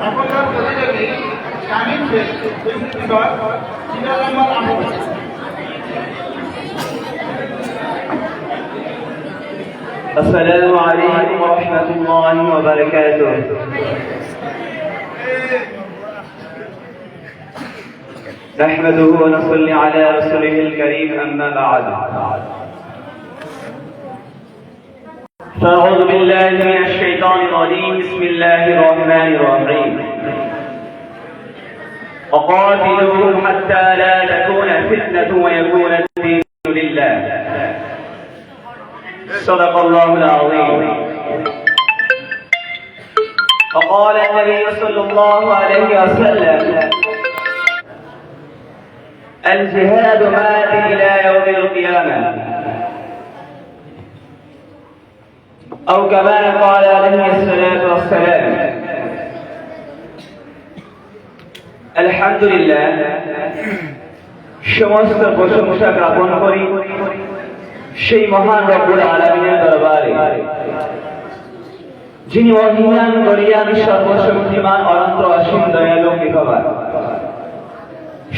এখনকার প্রতিযোগী শামীম শেখ বিভাগ 3 নম্বর আসন। السلام عليكم ورحمة الله وبركاته. نحمده ونصلي على رسوله الكريم أما بعد. فأعوذ بالله من الشيطان الرجيم. بسم الله الرحمن الرحيم. وقاتلوهم حتى لا تكون فتنة ويكون الدين لله. صدق الله العظيم. وقال النبي صلى الله عليه وسلم: الجهاد مات إلى يوم القيامة، أو كما قال عليه الصلاة والسلام. الحمد لله, সমস্ত প্রশংসা জ্ঞাপন করি সেই মহান রব্বুল আলামিনের দরবারে, যিনি মহিয়ান গরিয়ান সর্বশক্তিমান অনন্ত অসীম দয়ালু কৃপাবান।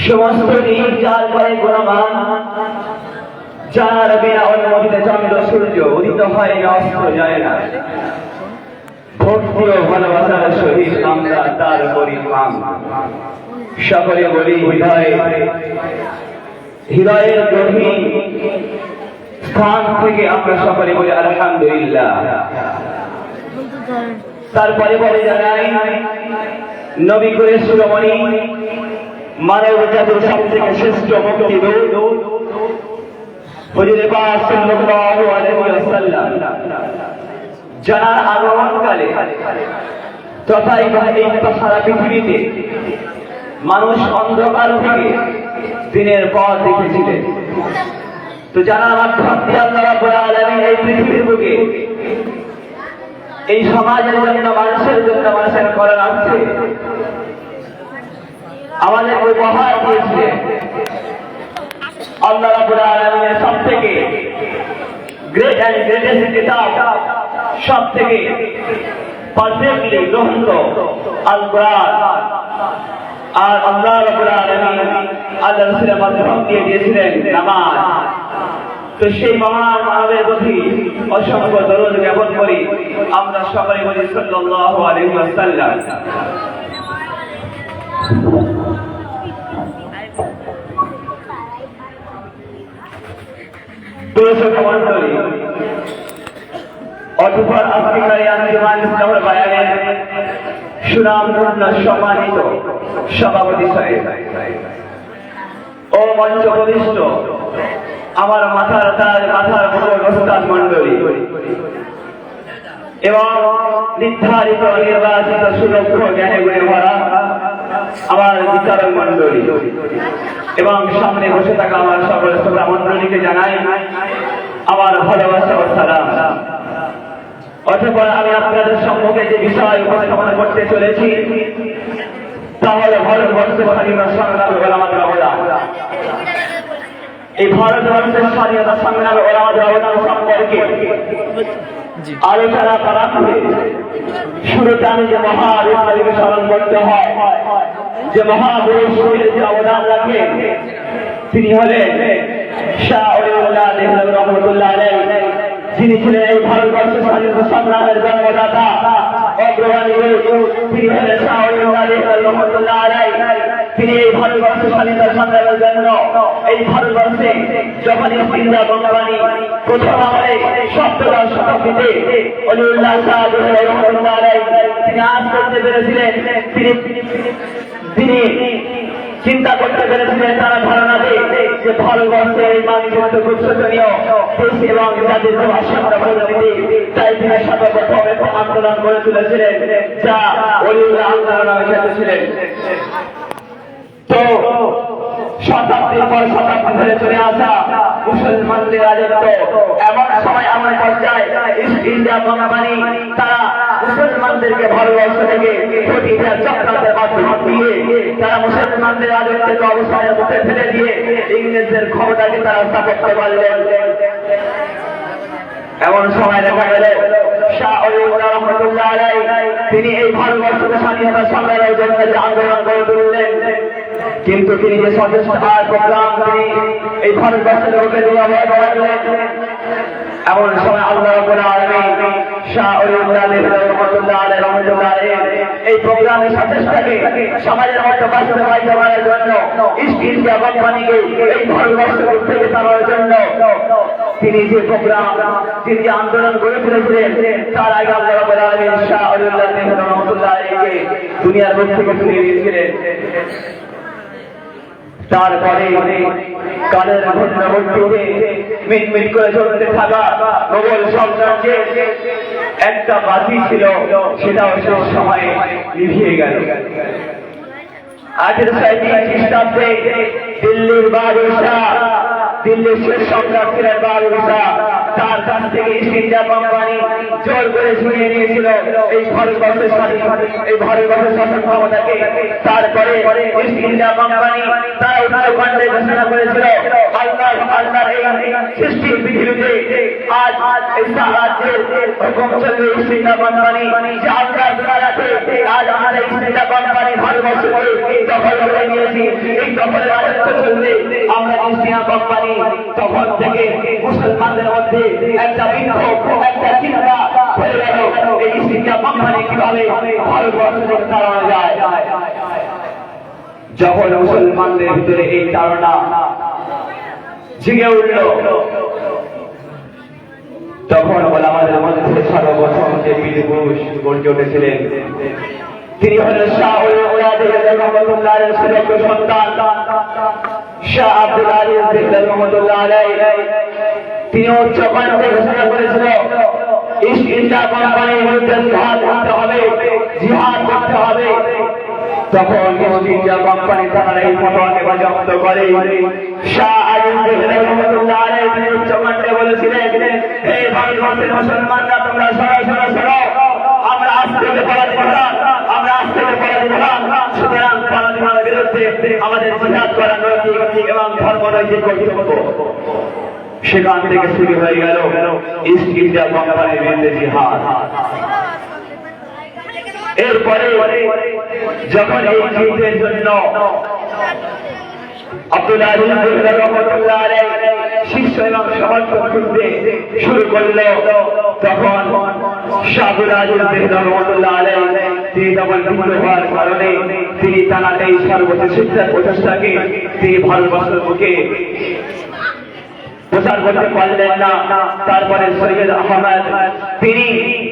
সমস্ত দিন যার পরে গুণমান, যার বিনা অনুমতিতে চন্দ্র সূর্য উদিত হয় না, অস্ত যায় না। ভক্তি ও ভালোবাসার সহিত আমরা তার করি কাম। সকলে বলি হৃদয়ের গভীর স্থান থেকে আমরা সকলে বলি আলহামদুলিল্লাহ। তারপরে বলে জানাই নবী করে শিরোমণি, মানব জাতির সব থেকে শ্রেষ্ঠ মুক্তিদূত হুজুরে পাক সাল্লাল্লাহু আলাইহি ওয়াসাল্লাম যারা আগমনকালে তথা এই সারা পৃথিবীতে মানুষ অন্ধকার থেকে দিনের পথ দেখেছিলেন। তো যারা মাধ্যম দিয়ে আল্লাহ রাব্বুল আলামিন এই পৃথিবীর বুকে এই সমাজের জন্য, মানুষের জন্য, মানুষের কল্যাণার্থে আমাদের উপহার দিয়েছিলেন। আল্লাহ রাব্বুল আলামিনের সবথেকে গ্রেট এন্ড গ্রেটেস্ট কিতাব, সবথেকে পারফেক্টলি গ্রহণীয় আল কোরআন। আর আল্লাহ রাব্বুল আলামিন আল্লাহর রাসূলের মাধ্যম দিয়ে দিয়েছিলেন নামাজ। তো সেই মহান মানবের প্রতি অসংখ্য দরুদ জ্ঞাপন করি। আমরা সবাই বলি সাল্লাল্লাহু আলাইহি ওয়াসাল্লাম। দর্শক মণ্ডলী, অতঃপর আজকের এই আঞ্জুমান ইসলামের বায়ানের সুনামধন্য সম্মানিত সভাপতি সাহেব ও মঞ্চ প্রবিষ্ট আমার মাথার ওস্তাদ মণ্ডলী এবং নির্ধারিত নির্বাচিত সুদক্ষ জ্ঞানে গুণে ভরা আমার বিচারক মণ্ডলী এবং সামনে বসে থাকা আমার সকল শ্রোতা মণ্ডলীকে জানাই আমার ভালোবাসা ও সালাম। অতঃপর আমি আপনাদের সম্মুখে যে বিষয় উপস্থাপন করতে চলেছি তা হল ভারতবর্ষের স্বাধীনতা সংগ্রামী ওলামাদের অবদান। এই ভারতবর্ষের স্বাধীনতা সংগ্রামী ওলামাদের অবদান সম্পর্কে আলোচনা করা হবে। শুরুতে আমি যে মহাবিদ্যালয়কে স্মরণ করতে হয়, যে মহাপুরুষের যে অবদান রাখেন, তিনি হলেন শাহ ওলিউল্লাহ দেহলভী রহমাতুল্লাহ আলাইহি, যিনি ছিলেন এই ভারতবর্ষের স্বাধীনতা সংগ্রামের জন্মদাতা, অগ্রগামী। তিনি হলেন শাহ ওলিউল্লাহ দেহলভী রহমাতুল্লাহ আলাইহি। তিনি এই ভারতবর্ষের স্বাধীনতা সংগ্রামের জন্য এই ভারতবর্ষে যখন ইন্দিরা বঙ্গবাণী প্রথম আমলে সপ্তদশ শতাব্দীতে ওলিউল্লাহ শাহ দেহলভী রহমাতুল্লাহ আলাইহি তিনি আজ করতে পেরেছিলেন, তিনি চিন্তা করতে পেরেছিলেন, তারা ধারণা দেয় যে ভারতবর্ষের এই মানুষের খুব শোচনীয় দেশ এবং জাতির ভাষাটা বলে দিতে, তাই তিনি সর্বপ্রথম একটা আন্দোলন গড়ে তুলেছিলেন যা ওলিউল্লাহ আন্দোলন নামে খ্যাত ছিলেন। তো শতাব্দীর পর শতাব্দী ধরে চলে আসা মুসলমানদের রাজত্ব এমন সময় এমন পর্যায়ে ইন্ডিয়া বঙ্গবাণী তারা মুসলমানদেরকে ভারতবর্ষ থেকে চক্রান্তের মাধ্যম দিয়ে তারা মুসলমানদের রাজত্বের অবস্থায় মুখে ফেলে দিয়ে ইংরেজদের ক্ষমতাকে তারা স্থাপন করতে পারলেন। এমন সময় দেখা গেল শাহ ওলিউল্লাহ রহমাতুল্লাহ আলাইহি তিনি এই ভারতবর্ষকে স্বাধীনতা সংগ্রামের জন্য যে আন্দোলন গড়ে তুললেন, কিন্তু তিনি যে সচেষ্টার প্রোগ্রাম তিনি এই ভারতবর্ষের লোকে দিয়ে করালেন, এমন সময় আল্লাহ রাব্বুল আলামিন শাহ ওলিউল্লাহ রহমাতুল্লাহ আলাইহি এই প্রোগ্রামের সচেষ্টাকে সমাজের মধ্যে বাস্তবায়িত করার জন্য ইস্ট ইন্ডিয়া কোম্পানিকে এই ভারতবর্ষ থেকে তাড়ানোর জন্য তিনি যে প্রোগ্রাম তিনি যে আন্দোলন গড়ে তুলেছিলেন, তার আগে আল্লাহ রাব্বুল আলামিন শাহ ওলিউল্লাহ রহমাতুল্লাহ আলাইহিকে দুনিয়ার বুক থেকে তুলে দিয়েছিলেন। তারপরে কালের ঘটনাবর্তীতে মিটমিট করে চলতে থাকা মোগল সাম্রাজ্যে একটা বাতি ছিল, সেটাও শেষ সময়ে নিভিয়ে গেল। 1830 খ্রিস্টাব্দে দিল্লির বাদশাহ শাহ, দিল্লির শেষ সম্রাট ছিলেন বাদশাহ শাহ, তার কাছ থেকে ইস্ট ইন্ডিয়া কোম্পানি জোর করে ছিনিয়ে নিয়েছিল এই ভারতবর্ষের শাসন ক্ষমতাকে। তারপরে ইস্ট ইন্ডিয়া কোম্পানি তারা উত্তরাখণ্ডে ঘোষণা করেছিল আল্লাহর এই সৃষ্টি পৃথিবীতে আজ এই রাজ্যের হুকুম চলবে ইস্ট ইন্ডিয়া কোম্পানি, যে আল্লাহর দ্বারাতে আজ আমাদের ইস্ট ইন্ডিয়া কোম্পানি ভারতবর্ষকে দখল করে নিয়েছি। এই দখলের রাজত্ব চলবে, আমরা ইস্ট ইন্ডিয়া কোম্পানি তখন থেকে মুসলমানদের মধ্যে একটা বিক্ষোভ, একটা চিন্তা হয়ে গেল এই ইস্ট ইন্ডিয়া কোম্পানি কিভাবে ভারতবর্ষ থেকে তাড়ানো যায়। যখন মুসলমানদের ভিতরে এই ধারণা জেগে উঠল, তখন ওলামাদের মধ্যে সর্বপ্রথম যে বীর পুরুষ গর্জে উঠেছিলেন তিনি হলেন শাহ ওলিউল্লাহ রহমাতুল্লাহ আলাইহির সুযোগ্য সন্তান শাহ আব্দুল আজিজ রহমাতুল্লাহ আলাইহি। তিনি উচ্চ কণ্ঠে ঘোষণা করেছিল ইস্ট ইন্ডিয়া কোম্পানির বিরুদ্ধে জিহাদ করতে হবে, জিহাদ করতে হবে। তখন ইস্ট ইন্ডিয়া কোম্পানি তারা এই ফতোয়াকে বাজেয়াপ্ত করে। শাহ আজিজ রহমাতুল্লাহ আলাইহি তিনি উচ্চ কণ্ঠে বলেছিলেন, হে ভারতবর্ষের মুসলমানরা, তোমরা সরো, আমরা আজ থেকে পরাধীন, আমরা আজ থেকে পরাধীন। সুতরাং পরাধীনের বিরুদ্ধে আমাদের জিহাদ করা নৈতিক এবং ধর্মনৈতিক কর্তব্য। সেখান থেকে শুরু হয়ে গেল ইস্ট ইন্ডিয়া কোম্পানির বিরুদ্ধে জিহাদ। এরপরে যখন এই যুদ্ধের জন্য আব্দুল আজিজ রহমাতুল্লাহ আলাইহি শিষ্য এবং সমর্থক খুঁজতে শুরু করল, তখন শাহ আব্দুল আজিজ রহমাতুল্লাহ আলাইহি তিনি তখন বিদ্রোহ হওয়ার কারণে তিনি তারা এই সর্বোচ্চ শিক্ষার প্রচেষ্টাকে তিনি ভারতবর্ষের বুকে প্রচার করতে পারলেন না। তারপরে সৈয়দ আহমদ তিনি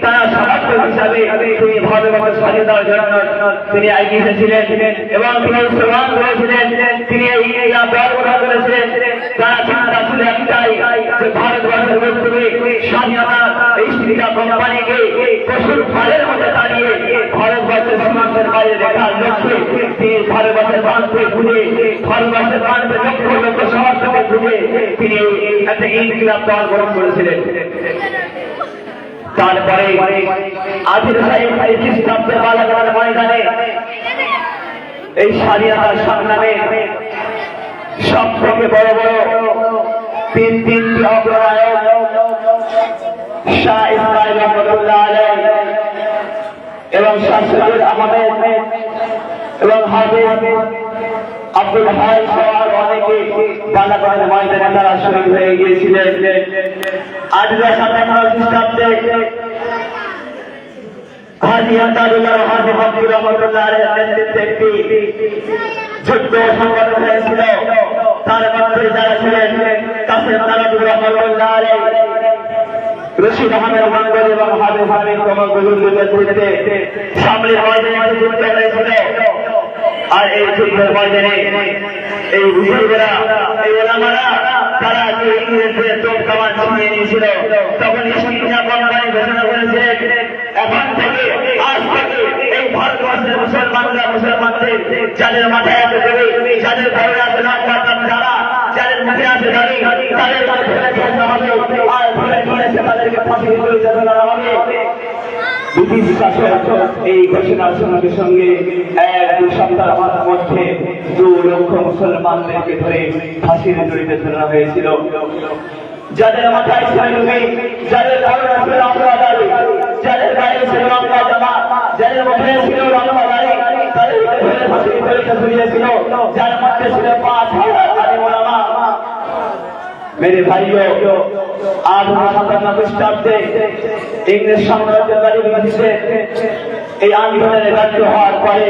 তারা সমর্থক হিসাবে তিনি ভারতবর্ষের স্বাধীনতার জন্য তিনি এগিয়ে এসেছিলেন এবং তিনি স্লোগান করেছিলেন, তিনি এই আন্দোলন করেছিলেন। তারা চিন্তা ছিল একটাই, যে ভারতবর্ষের মধ্যে স্বাধীনতা ইস্ট ইন্ডিয়া কোম্পানিকে পশুর ফাঁড়ের মধ্যে দাঁড়িয়ে ভারতবর্ষের সীমান্তের বাইরে দেখার লক্ষ্যে তিনি ভারতবর্ষের বাঁধকে খুঁজে, ভারতবর্ষের বাঁধকে লক্ষ লক্ষ সমর্থকে খুঁজে তিনি একটা ইনকিলাব দল গঠন করেছিলেন। তারপরে 1830 খ্রিস্টাব্দে বালাঘাট ময়দানে এই স্বাধীনতার সংগ্রামে সব থেকে বড় বড় তিনটি অগ্রনায়ক শাহ ইসমাইল রহমাতুল্লাহ আলাইহি এবং শাহ সৈয়দ আহমেদ এবং হাফেজ আব্দুল হাই সহ অনেকে বালাঘাট ময়দানে তারা শহীদ হয়ে গিয়েছিলেন। 1857 খ্রিস্টাব্দে হাজী আতাউল্লাহ হাজী আব্দুল রহমাতুল্লাহ আলাইহির নেতৃত্বে একটি যুদ্ধ সংগঠিত হয়েছিল। তার মধ্যে যারা ছিলেন কাসেম নারায়ণ রহমাতুল্লাহ আলাইহি, রশিদ আহমেদ গাঙ্গুলি এবং হাবিব হাবিব কমল গুজুরের নেতৃত্বে সামরিক ময়দানে যুদ্ধ হয়েছিল। আর এই যুদ্ধের ময়দানে এই বুজুর্গরা, এই ওলামারা তারা যে ইংরেজদের তোপ কামান ছিনিয়ে নিয়েছিল, তখন ইস্ট ইন্ডিয়া কোম্পানি ঘোষণা করেছিলেন, এখন থেকে আজ থেকে এই ভারতবর্ষের মুসলমানরা মুসলমানদের যাদের মাথায় আছে দেবে, যাদের ঘরে আছে নাম পাতাম যারা, যাদের মুখে আছে দাঁড়ি, তাদের ধরে ফেলতে হবে, আর ধরে নিয়েছে তাদেরকে ফাঁসি দিতে হবে। ব্রিটিশ শাসক এই ঘোষণার সঙ্গে সঙ্গে 1-2 সপ্তাহের মধ্যে 2 লক্ষ মুসলমানদেরকে ধরে ফাঁসির দড়িতে ঝোলানো হয়েছিল। যাদের মাথায় ছিল, যাদের ঘরে আছে গায়ে ছিল লম্বা জামা, যাদের মুখে ছিল লম্বা দাড়ি, তাদের মুখে ফাঁসির দড়িটা ঝুলিয়েছিল, যার মধ্যে ছিল 5,000 আলেম ওলামা। मेरे भाइयों, आज 57 খ্রিস্টাব্দে ইংরেজ সাম্রাজ্যবাদী ব্রিটিশদের এই আন্দোলনের ব্যর্থ হওয়ার পরে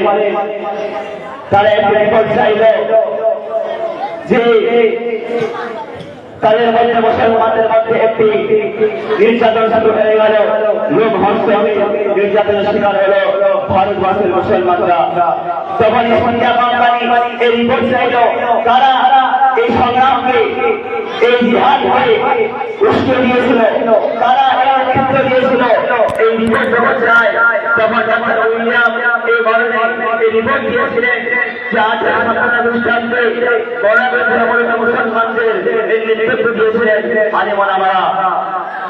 তারা একটি রিপোর্ট চাইল যে তাদের মধ্যে মুসলমানদের মধ্যে একটি নির্যাতন শুরু হয়ে গেল, লোক হস্ত নির্যাতনের শিকার হলো ভারতবর্ষের মুসলমানরা। তখন ইন্ডিয়া কোম্পানি এই রিপোর্ট চাইল তারা এই সংগ্রামকে, এই জিহাদকে উস্কে দিয়েছিল, তারা এই নেতৃত্ব দিয়েছিল। এই রিপোর্ট যখন চায় তখন ডক্টর উইলিয়াম এই ধরনের এই রিপোর্ট দিয়েছিলেন যে 1857 খ্রিস্টাব্দে মুসলমানদের এই নেতৃত্ব দিয়েছিলেন আলেম ওলামারা।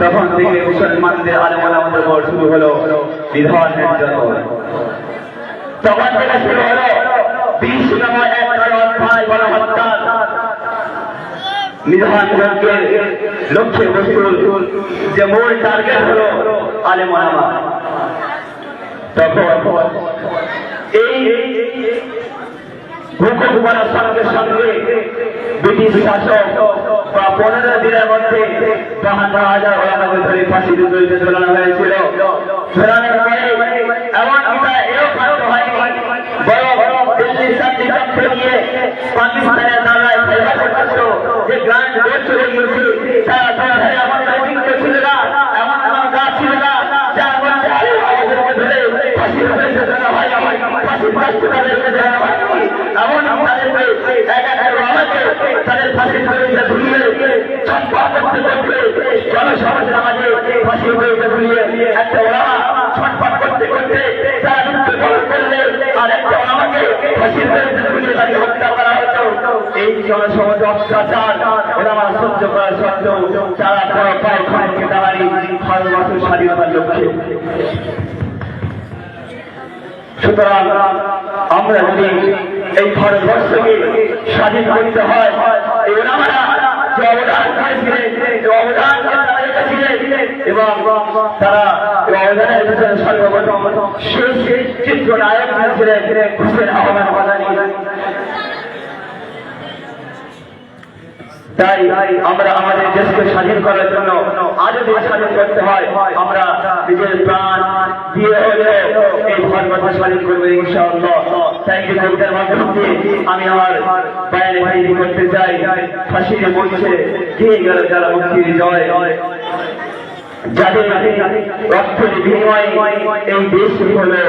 তখন থেকে মুসলমানদের আলেম ওলামাদের উপর শুরু হলো বিধান নির্যাতন। তখন থেকে শুরু হলো 20 নম্বর অধ্যায় গণহত্যা। নিধান যজ্ঞের লক্ষ্যে বস্তুর যে মূল টার্গেট হলো আলেম ওলামা। তখন এই হুকুম করার সঙ্গে সঙ্গে ব্রিটিশ শাসক বা 15 দিনের মধ্যে 52,000 ওলামাকে ধরে ফাঁসিতে ঝোলানো হয়েছিল। ঝোলানোর পরে এমন এও কাণ্ড হয়নি, বরং দিল্লির চাকরি নিয়ে পাকিস্তানের দ্বারায় ফেলা করতেছিল যে গ্রান্ট বের চলে গিয়েছে, তারা ধরে এমন মিটিং ছিল না, এমন এমন গাছ ছিল না যার মধ্যে ধরে ফাঁসি ধরা হয়, ফাঁসি তাদেরকে দেওয়া হয়। এমন তাদেরকে এক একটা ওলামাকে তাদের ফাঁসির দড়িতে ঝুলিয়ে ছটফট করতে করতে জনসমাজের মাঝে ফাঁসির দড়িতে ঝুলিয়ে একটা ওলামা ছটফট করতে করতে তারা মৃত্যুবরণ করলে আর একটা ওলামাকে ফাঁসির দড়িতে ঝুলিয়ে তাকে হত্যা করা হতো। এই জনসমাজ অত্যাচার ওলামা সহ্য করার সত্ত্বেও তারা পায় ক্ষণকে দাঁড়ানি ভারতবর্ষের স্বাধীনতার লক্ষ্যে। সুতরাং আমরা যদি এই ভারতবর্ষকে স্বাধীন করতে হয়, এই ওলামারা যে অবদান করেছিলেন, যে অবদানকে তারা রেখেছিলেন এবং তারা এই অবদানের ভিতরে সর্বপ্রথম শেষ চিত্রনায়ক ছিলেন হুসেন আহমেদ মাদানী। তাই আমরা আমাদের দেশকে স্বাধীন করার জন্য আজ যদি স্বাধীন করতে হয়, আমরা নিজের প্রাণ দিয়ে হলেও এই ভারতবর্ষ স্বাধীন করবো ইনশাআল্লাহ। তাই এই কবিতার মাধ্যম দিয়ে আমি আমার বয়ানে ভাইজি করতে চাই, ফাঁসিতে মরছে দিয়ে গেল যারা মুক্তির জয়, যাদের রক্তের বিনিময়ে এই দেশ হলো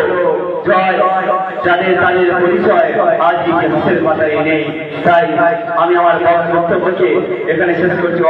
জয়, যাদের তাদের পরিচয় আজ মুখের পাতায় নেই। তাই আমি আমার বক্তব্যকে এখানে শেষ করছি।